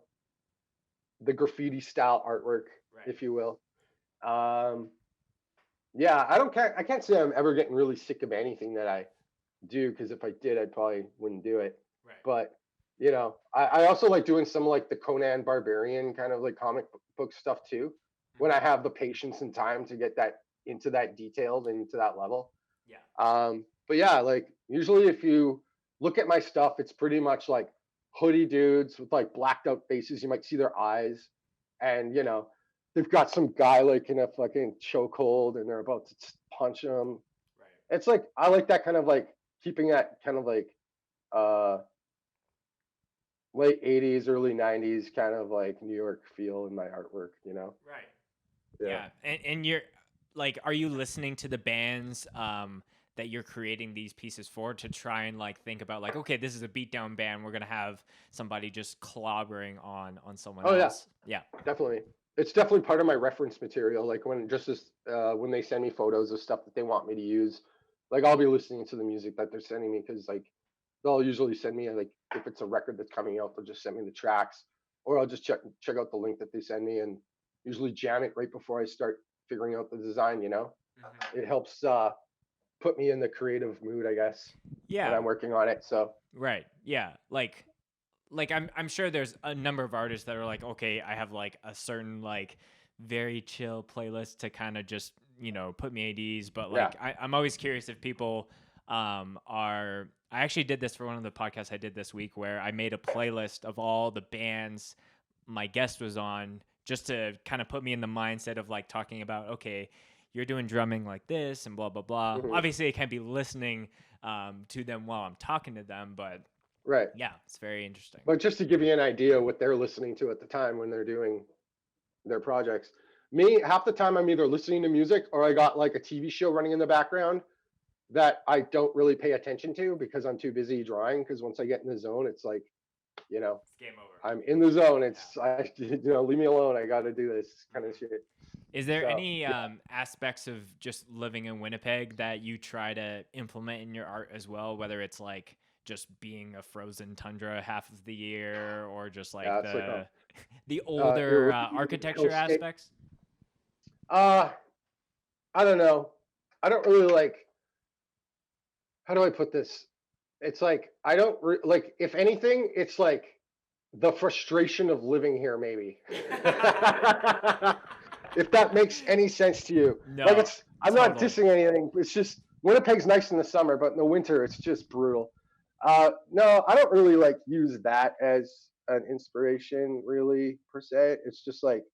the graffiti style artwork, Right. if you will. Um, yeah, I can't say I'm ever getting really sick of anything that I do, because if I did, I probably wouldn't do it. Right. But I also like doing some like the Conan Barbarian kind of like comic book stuff too, when Hmm. I have the patience and time to get that into that detailed and into that level. Yeah. But yeah, like usually if you look at my stuff, it's pretty much like hoodie dudes with like blacked out faces. You might see their eyes, and they've got some guy like in a fucking chokehold, and they're about to punch him. Right. It's like I like that kind of like keeping that kind of like uh late 80s, early 90s kind of like New York feel in my artwork, Right. Yeah. Yeah, and you're like, are you listening to the bands that you're creating these pieces for to try and like think about like, okay, this is a beatdown band. We're gonna have somebody just clobbering on someone Oh yeah, else. Yeah. definitely. It's definitely part of my reference material. Like when they send me photos of stuff that they want me to use, like I'll be listening to the music that they're sending me, because like they'll usually send me like if it's a record that's coming out, they'll just send me the tracks, or I'll just check out the link that they send me, and usually jam it right before I start figuring out the design. Hmm. It helps put me in the creative mood, I guess, when Yeah. I'm working on it. So Right. Yeah. Like I'm sure there's a number of artists that are like, okay, I have like a certain like very chill playlist to kind of just, put me at ease. But yeah. like I'm always curious if people are I actually did this for one of the podcasts I did this week where I made a playlist of all the bands my guest was on, just to kind of put me in the mindset of like talking about, okay, you're doing drumming like this and blah blah blah. Hmm. Obviously I can't be listening to them while I'm talking to them, but Right. yeah, it's very interesting. But just to give you an idea what they're listening to at the time when they're doing their projects. Me, half the time I'm either listening to music or I got like a TV show running in the background that I don't really pay attention to because I'm too busy drawing. Because once I get in the zone, it's like, you know, It's game over. I'm in the zone. Yeah. Leave me alone. I got to do this kind of Mhm. shit. Is there So, any yeah. aspects of just living in Winnipeg that you try to implement in your art as well? Whether it's like just being a frozen tundra half of the year, or just like Yeah, it's like a the older architecture hellscape. aspects? Uh, I don't know. I don't really like, how do I put this? It's like, I don't like, if anything, it's like the frustration of living here, maybe. If that makes any sense to you. Like No, I'm not totally. dissing anything. It's just Winnipeg's nice in the summer, but in the winter it's just brutal. No, I don't really like use that as an inspiration, really per se. It's just like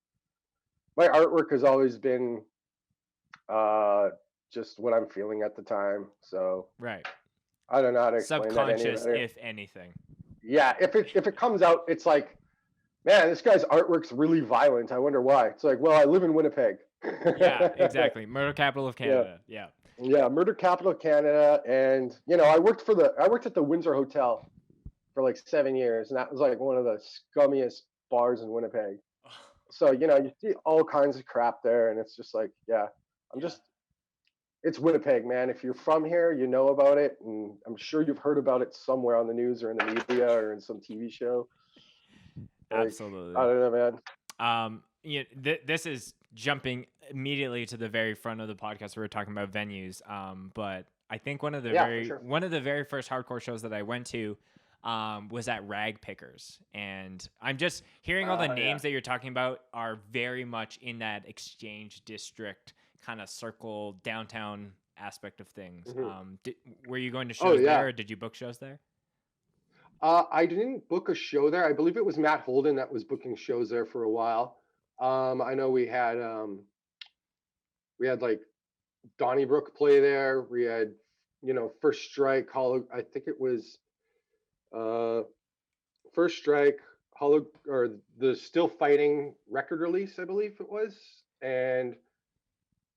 my artwork has always been uh, just what I'm feeling at the time. So Right. I don't know how to explain that any Subconscious, better. if anything. Yeah, if it comes out, it's like, man, this guy's artwork's really violent. I wonder why. It's like, well, I live in Winnipeg. Yeah, exactly. Murder capital of Yeah, Canada. Yeah. yeah, murder capital of Canada, and I worked at the Windsor Hotel for like 7 years, and that was like one of the scummiest bars in Winnipeg. So you see all kinds of crap there, and it's just like, yeah, I'm Yeah. just it's Winnipeg, man. If you're from here, you know about it, and I'm sure you've heard about it somewhere on the news or in the media or in some TV show. Like, I Absolutely. don't know, man. This is jumping immediately to the very front of the podcast. We were talking about venues, but I think Yeah, for sure. one of the very first hardcore shows that I went to was at Rag Pickers, and I'm just hearing all the Yeah. names that you're talking about are very much in that exchange district kind of circle downtown aspect of things. Hmm. Were you going to Oh shows yeah. there, or did you book shows there? I didn't book a show there. I believe it was Matt Holden that was booking shows there for a while. I know we had like Donnybrook play there. We had, First Strike, Hollow. I think it was uh, First Strike, Hollow, or the Still Fighting record release, I believe it was, and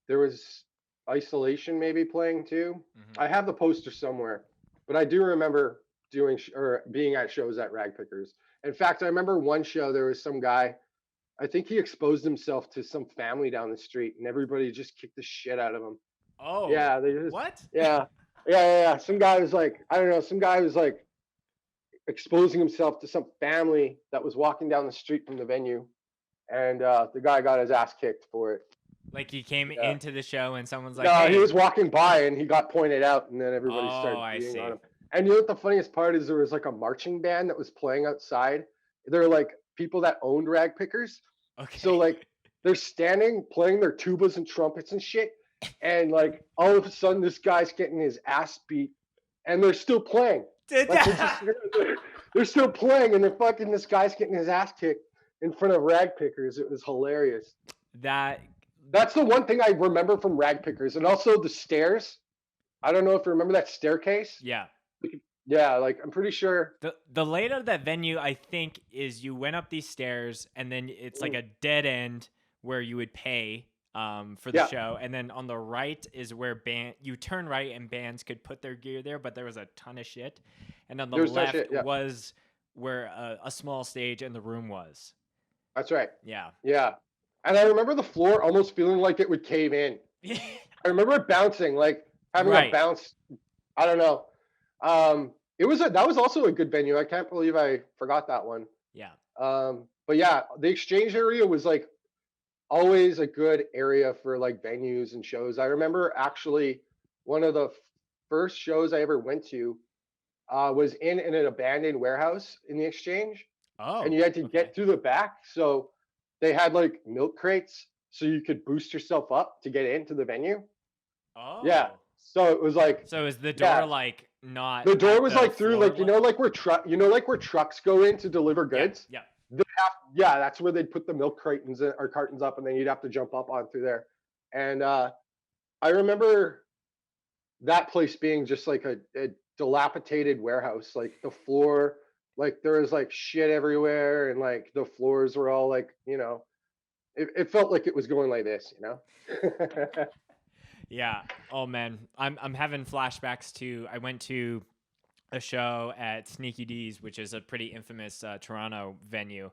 there was Isolation maybe playing too. Hmm. I have the poster somewhere, but I do remember doing or being at shows at Rag Pickers. In fact, I remember one show there was some guy. I think he exposed himself to some family down the street, and everybody just kicked the shit out of him. Oh, Yeah, they just what? yeah. Yeah. Some guy was like, I don't know, some guy was like exposing himself to some family that was walking down the street from the venue, and the guy got his ass kicked for it. Like he came Yeah. into the show and someone's like, No, he "Hey." was walking by and he got pointed out, and then everybody Oh, started I beating on see. him. And you know what the funniest part is? There was like a marching band that was playing outside. They're like people that owned Rag Pickers. So Okay. like they're standing playing their tubas and trumpets and shit. And like all of a sudden this guy's getting his ass beat and they're still playing. Did Like they're still playing and they're fucking this guy's getting his ass kicked in front of Rag Pickers. It was hilarious. that That's the one thing I remember from Rag Pickers. And also the stairs. I don't know if you remember that staircase. yeah. Yeah, like I'm pretty sure. The layout of that venue, I think, is you went up these stairs and then it's like a dead end where you would pay for the Yeah, show, and then on the right is where you turn right and bands could put their gear there, but there was a ton of shit, and on the there's no left shit. Yeah, was where a small stage and the room was. that's right. Yeah. Yeah, and I remember the floor almost feeling like it would cave in. I remember it bouncing, like having a Right. bounce. I don't know. That was also a good venue. I can't believe I forgot that one. Yeah. But yeah, the exchange area was like always a good area for like venues and shows. I remember actually one of the first shows I ever went to was in an abandoned warehouse in the exchange, and Oh, you had to okay. get through the back. So they had like milk crates, so you could boost yourself up to get into the venue. Yeah, Oh. so it was like, So is the door yeah, like not the door at was the like through floor like level? like where trucks go in to deliver Yeah, goods. yeah. Yeah, that's where they'd put the milk cartons or cartons up, and then you'd have to jump up on through there. And I remember that place being just like a dilapidated warehouse. Like the floor, like there was like shit everywhere, and like the floors were all like, it felt like it was going like this, Yeah. Oh man, I'm having flashbacks to I went to a show at Sneaky D's, which is a pretty infamous Toronto venue.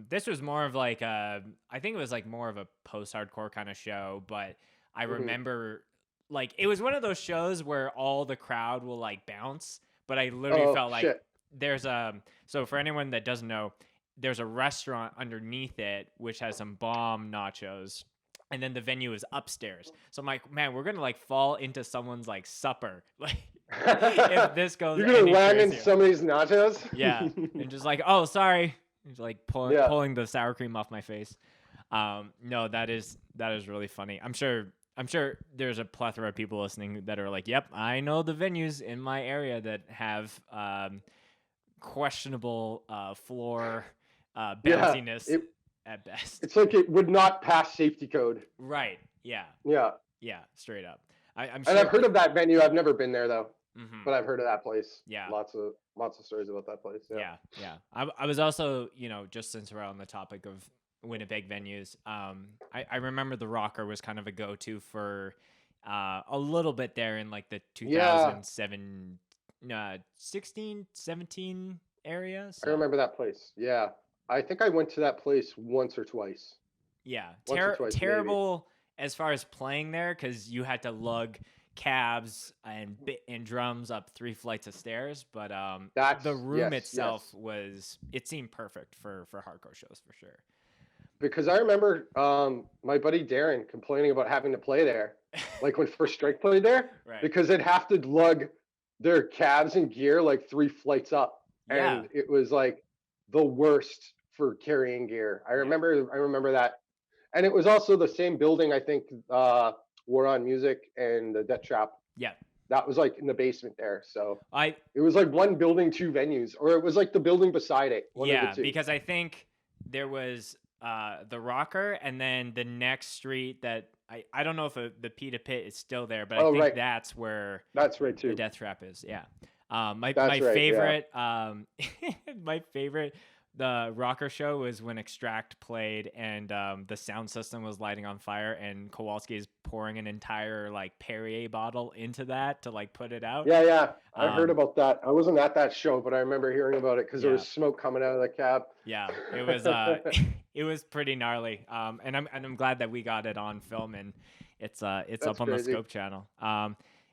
This was more of like I think it was like more of a post-hardcore kind of show, but I Hmm. remember like it was one of those shows where all the crowd will like bounce, but I literally Oh felt like shit! there's a so for anyone that doesn't know, there's a restaurant underneath it which has some bomb nachos, and then the venue is upstairs. So I'm like, man, we're gonna like fall into someone's like supper, like if this goes You're gonna any land in crazier. some of these nachos. Yeah, and just like, oh, sorry, just like Yeah, pulling the sour cream off my face. No, that is really funny. I'm sure there's a plethora of people listening that are like, yep, I know the venues in my area that have questionable floor yeah. bounciness It at best. it's like it would not pass safety code. Right. Yeah. Yeah, Yeah. Straight up. I'm and I've sure. heard of that venue. I've never been there though, Hmm. but I've heard of that place. Yeah. Lots of stories about that place. Yeah. Yeah. Yeah. I was also, just since we're on the topic of Winnipeg venues, I remember the Rocker was kind of a go-to for a little bit there in like the Yeah, 2007, 16, 17 area. I So remember that place. Yeah, I think I went to that place once or twice. yeah, Once or twice maybe. terrible as far as playing there, because you had to lug cabs and drums up 3 flights of stairs, but the That's room yes, itself yes. it seemed perfect for hardcore shows for sure. Because I remember my buddy Darren complaining about having to play there, like when First Strike played there, Right. because they'd have to lug their cabs and gear like 3 flights up, Yeah. and it was like the worst for carrying gear. Yeah. I remember that, and it was also the same building. I think War on Music and the Death Trap. Yeah. That was like in the basement there, so I it was like one building, two venues, or it was like the building beside it, one of the Yeah, two. because I think there was the Rocker, and then the next street that I don't know if the Pita Pit is still there, but I Oh, think right, that's where that's right the too. Death Trap is. Yeah. My That's my right, yeah. favorite my favorite the Rocker show was when Extract played and the sound system was lighting on fire and Kowalski is pouring an entire like Perrier bottle into that to like put it out. Yeah, yeah. I heard Um, about that. I wasn't at that show, but I remember hearing about it because there yeah. was smoke coming out of the cab. Yeah, it was it was pretty gnarly. And I'm glad that we got it on film and it's That's up on the crazy. Scope channel.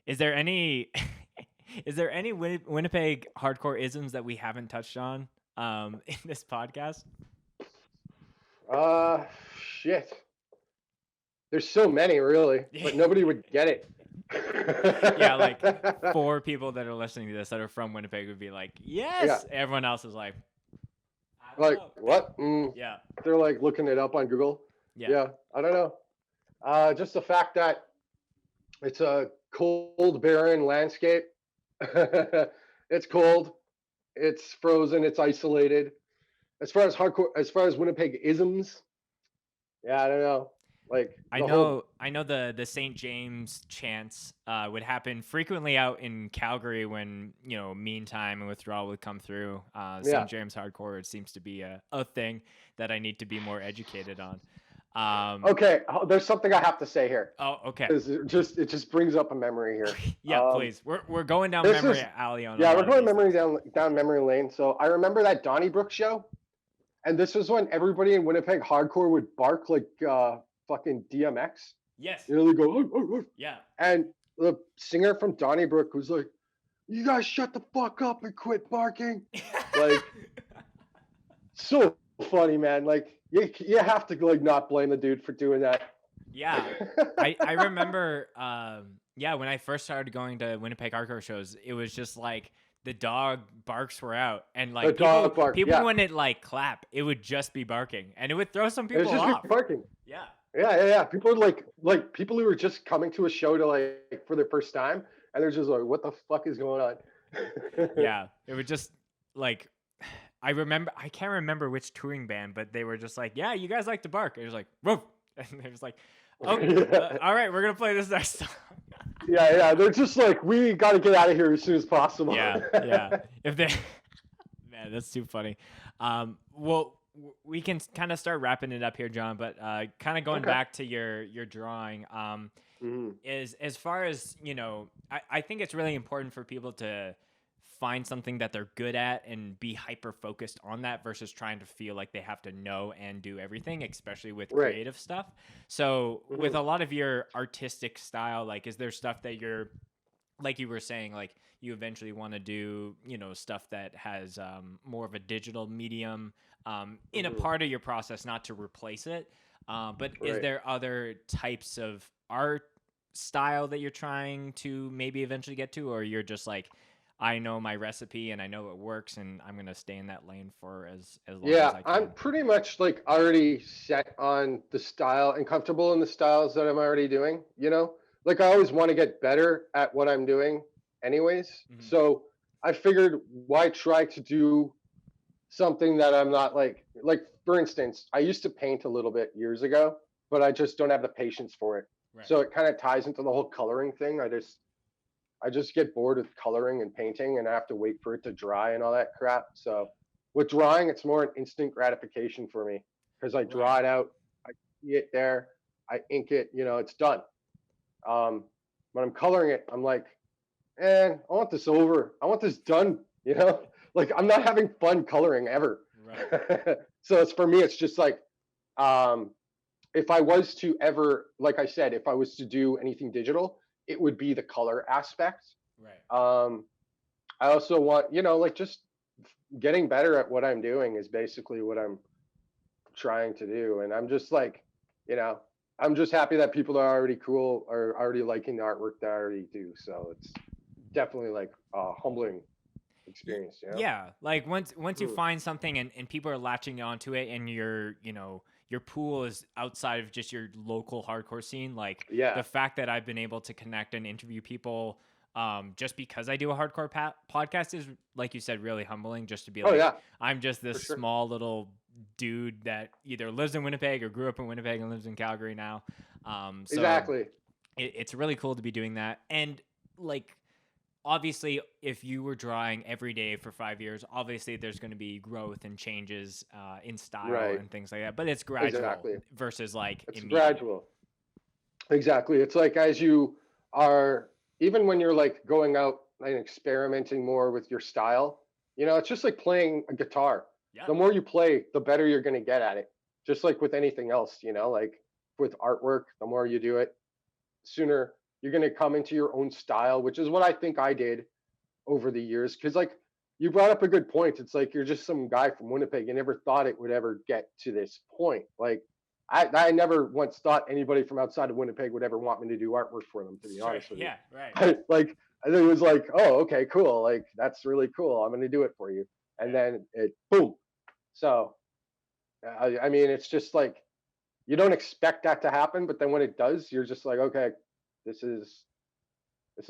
Is there any is there any Winnipeg hardcore isms that we haven't touched on in this podcast? Uh, Shit. There's so many, really, but nobody would get it. Yeah, like 4 people that are listening to this that are from Winnipeg would be like, Yeah, "Yes." Everyone else is like, "I don't like know." what? Yeah. They're like looking it up on Google. Yeah. Yeah, I don't know. Just the fact that it's a cold, barren landscape. It's cold. It's frozen. It's isolated. As far as Winnipeg isms, yeah, I don't know. Like the whole, I know the St. James chants would happen frequently out in Calgary when, meantime and withdrawal would come through. yeah. St. James hardcore it seems to be a thing that I need to be more educated on. Okay, there's something I have to say here Oh, okay. because it just brings up a memory here. Yeah, please. We're going down This memory is alley on a Yeah, we're lot of going these things. down memory lane. So I remember that Donnybrook show, and this was when everybody in Winnipeg hardcore would bark like fucking DMX. Yes. You know, they go, "Oh, oh, oh." Yeah. And the singer from Donnybrook was like, "You guys shut the fuck up and quit barking." Like, so funny, man. Like, you have to like not blame the dude for doing that. Yeah. I remember yeah, when I first started going to Winnipeg hardcore shows, it was just like the dog barks were out and The like dog bark, people yeah. wouldn't like clap. It would just be barking and it would throw some It was people just off. barking. Yeah. Yeah, yeah, yeah. People are like people who were just coming to a show to like for their first time, and they're just like, "What the fuck is going on?" Yeah. It would just like I can't remember which touring band, but they were just like, "Yeah, you guys like to bark." It was like, "Woof." And it was like, "Oh, Yeah, all right, we're going to play this next song." yeah. They're just like, "We got to get out of here as soon as possible." Yeah, yeah. If they, man, that's too funny. Well, we can kind of start wrapping it up here, John. But kind of going Okay. back to your drawing, Mhm. is as far as I think it's really important for people to find something that they're good at and be hyper focused on that versus trying to feel like they have to know and do everything, especially with Right. creative stuff. So with Mhm. a lot of your artistic style, like, is there stuff that you're like you were saying, like you eventually want to do, stuff that has more of a digital medium in a Mhm. part of your process, not to replace it. But is Right. there other types of art style that you're trying to maybe eventually get to, or you're just like, I know my recipe and I know it works, and I'm gonna stay in that lane for as long as Yeah, I I'm can. pretty much like already set on the style and comfortable in the styles that I'm already doing, you know? Like I always want to get better at what I'm doing anyways. Hmm. So I figured why try to do something that I'm not like for instance, I used to paint a little bit years ago, but I just don't have the patience for it. Right. So it kind of ties into the whole coloring thing. I just get bored with coloring and painting and I have to wait for it to dry and all that crap. So with drawing, it's more an instant gratification for me because I Right. draw it out, I see it there, I ink it, it's done. Um, when I'm coloring it, I'm like, man, I want this over. I want this done, you know? Like I'm not having fun coloring ever. Right. So it's for me, it's just like um if I was to ever, like I said, if I was to do anything digital, it would be the color aspect. Right. Um, I also want, like just getting better at what I'm doing is basically what I'm trying to do. And I'm just like, you know, I'm just happy that people are already cool, are already liking the artwork that I already do. So it's definitely like a humbling experience, Yeah, like once you Mm. find something and people are latching onto it, and your pool is outside of just your local hardcore scene, like Yeah. the fact that I've been able to connect and interview people just because I do a hardcore podcast is, like you said, really humbling. Just to be Oh like, yeah, I'm just for this sure. small little dude that either lives in Winnipeg or grew up in Winnipeg and lives in Calgary now. So Exactly. it's really cool to be doing that. And like, obviously, if you were drawing every day for 5 years, obviously there's going to be growth and changes in style Right. and things like that. But it's gradual Exactly. versus like It's immediate. gradual. Exactly. It's like as you are, even when you're like going out and experimenting more with your style, it's just like playing a guitar. Yeah. The more you play, the better you're going to get at it. Just like with anything else, like with artwork, the more you do it, sooner you're going to come into your own style, which is what I think I did over the years. Cause like you brought up a good point. It's like you're just some guy from Winnipeg. You never thought it would ever get to this point. Like I never once thought anybody from outside of Winnipeg would ever want me to do artwork for them, to be Sure. honest with you. Yeah. Right. Like I think it was like, oh, okay, cool. Like that's really cool. I'm gonna do it for you. And Right. then it boom. So I mean it's just like you don't expect that to happen, but then when it does, you're just like, okay, this is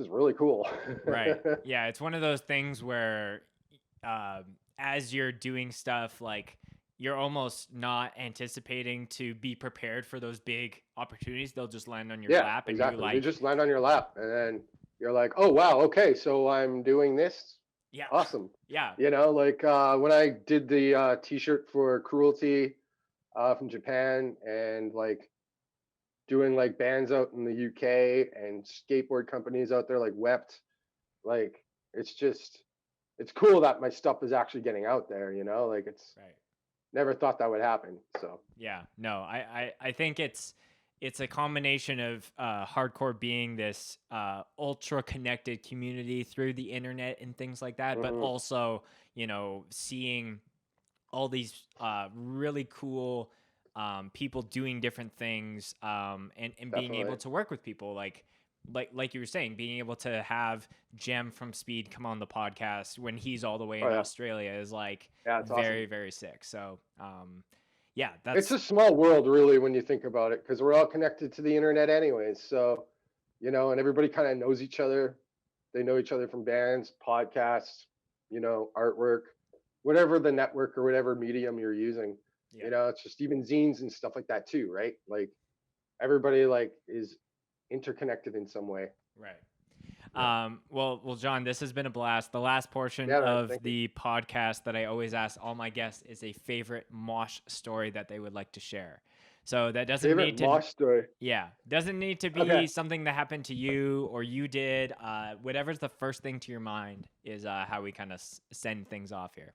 really cool. Right. Yeah. It's one of those things where as you're doing stuff, like you're almost not anticipating to be prepared for those big opportunities. They'll just land on your Yeah, lap, and you exactly. They like, just land on your lap, and then you're like, "Oh wow, okay, so I'm doing this. yeah, Awesome." yeah, Like when I did the T-shirt for Cruelty from Japan, and like doing like bands out in the UK and skateboard companies out there like Wept, like it's just it's cool that my stuff is actually getting out there. Like it's right. never thought that would happen. So Yeah, no, I think it's a combination of hardcore being this ultra connected community through the internet and things like that, but mhm, also seeing all these really cool people doing different things, and being able definitely. to work with people like you were saying, being able to have Jem from Speed come on the podcast when he's all the way Oh in yeah, Australia is like yeah, it's awesome. very, very sick. So yeah, It's that's a small world, really, when you think about it, because we're all connected to the internet, anyways. So, and everybody kind of knows each other. They know each other from bands, podcasts, artwork, whatever the network or whatever medium you're using. yeah. It's just even zines and stuff like that too, right? Like everybody like is interconnected in some way. Right. Yeah, Well, John, this has been a blast. The last portion yeah, man. of Thank you. the podcast that I always ask all my guests is a favorite Mosh story that they would like to share. So that doesn't Favorite need to, Mosh story. yeah, doesn't need to Okay, be something that happened to you or you did. Whatever's the first thing to your mind is how we kind of send things off here.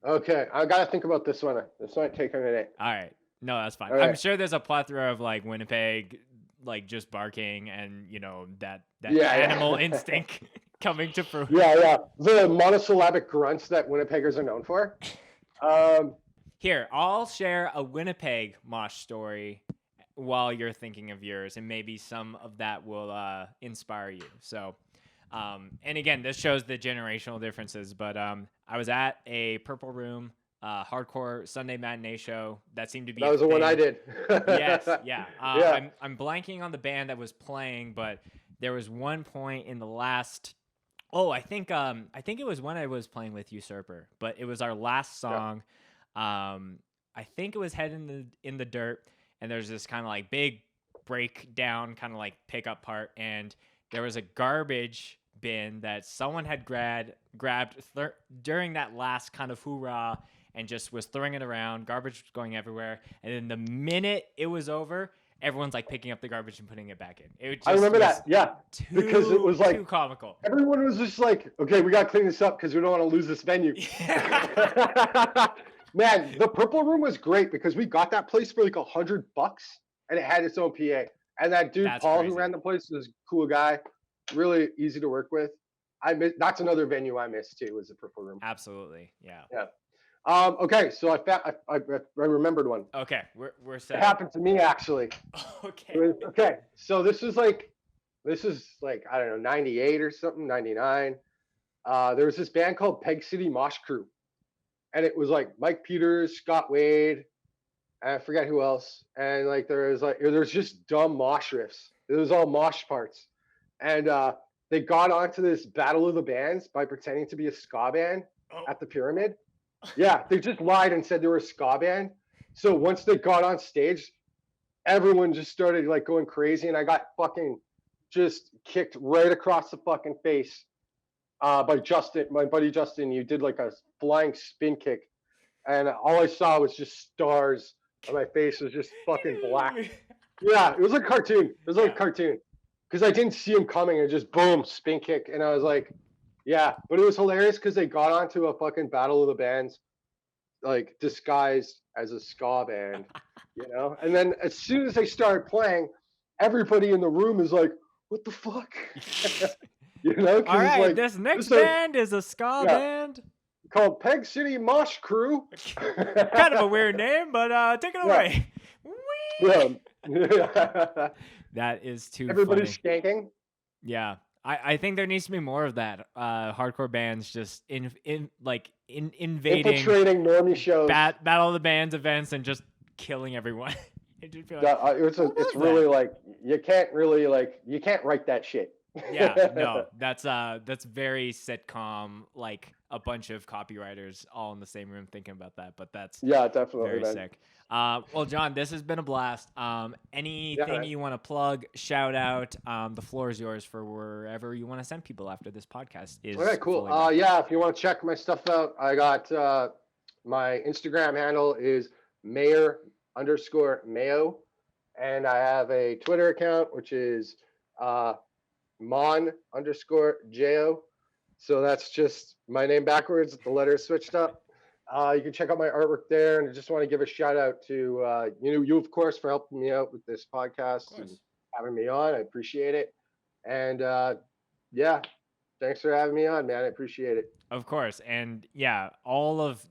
okay. I gotta think about this one. This might take a minute. All right. No, that's fine. All I'm right. sure there's a plethora of like Winnipeg, like just barking and that Yeah, animal yeah. instinct coming to fruition. Yeah, yeah. The monosyllabic grunts that Winnipeggers are known for. Um, Here, I'll share a Winnipeg Mosh story while you're thinking of yours, and maybe some of that will inspire you. So, and again, this shows the generational differences. But I was at a Purple Room hardcore Sunday matinee show. That seemed to be that a was the one I thing. did. Yes, yeah. Yeah. I'm blanking on the band that was playing, but there was one point in the last. Oh, I think it was when I was playing with Usurper, but it was our last Yeah. song. I think it was Head in the Dirt, and there's this kind of like big breakdown, kind of like pickup part, and there was a garbage bin that someone had grabbed during that last kind of hoorah, and just was throwing it around. Garbage was going everywhere, and then the minute it was over, everyone's like picking up the garbage and putting it back in. It I just remember was that. Yeah. Because it was like too comical. everyone was just like, okay, we gotta clean this up because we don't want to lose this venue. Man, the Purple Room was great because we got that place for like $100. and it had its own PA. And that dude That's Paul crazy. who ran the place was a cool guy, really easy to work with. That's another venue I miss too, was the Purple Room. Absolutely, yeah. Yeah. Okay, so I remembered one. Okay, we're set. It happened to me actually. Okay. Okay, so this is like I don't know, 98 or something, 99. There was this band called Peg City Mosh Crew, and it was like Mike Peters, Scott Wade, and I forget who else. And like there's just dumb mosh riffs. It was all mosh parts, and they got onto this battle of the bands by pretending to be a ska band at the Pyramid. Yeah, they just lied and said they were a ska band. So once they got on stage, everyone just started like going crazy, and I got fucking just kicked right across the fucking face by Justin, my buddy Justin. You did like a flying spin kick, and all I saw was just stars, and my face was just fucking black. Yeah, it was like a cartoon. It was like a cartoon because I didn't see him coming, and just boom, spin kick, and I was like, yeah. But it was hilarious because they got onto a fucking battle of the bands, like disguised as a ska band, you know. And then as soon as they started playing, everybody in the room is like, "What the fuck?" You know. All right, like, this next band is a ska band called Peg City Mosh Crew. Kind of a weird name, but take it away. Yeah. That is too Everybody's funny. skanking. Yeah. I think there needs to be more of that. Hardcore bands just invading Infiltrating normie shows. Battle of the Bands events and just killing everyone. It's really like you can't write that shit. Yeah, no, that's very sitcom, like a bunch of copywriters all in the same room thinking about that. But that's definitely very sick. Well, John, this has been a blast. Anything you want to plug, shout out? The floor is yours for wherever you want to send people after this podcast is. All right, cool. If you want to check my stuff out, I got my Instagram handle is Mayor_Mayo, and I have a Twitter account which is Mon_Jo. So that's just my name backwards, the letters switched up. You can check out my artwork there, and I just want to give a shout out to you of course for helping me out with this podcast and having me on. I appreciate it, and thanks for having me on, man. I appreciate it. Of course. And yeah, all of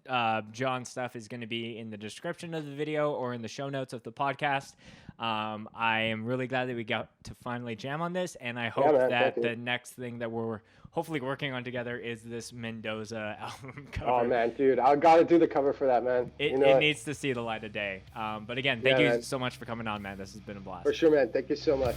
John's stuff is going to be in the description of the video or in the show notes of the podcast. I am really glad that we got to finally jam on this, and I hope that the next thing that we're hopefully working on together is this Mendoza album cover. Oh man, dude, I gotta do the cover for that, man. It needs to see the light of day. But again, thank you so much for coming on, man. This has been a blast. For sure, man. Thank you so much.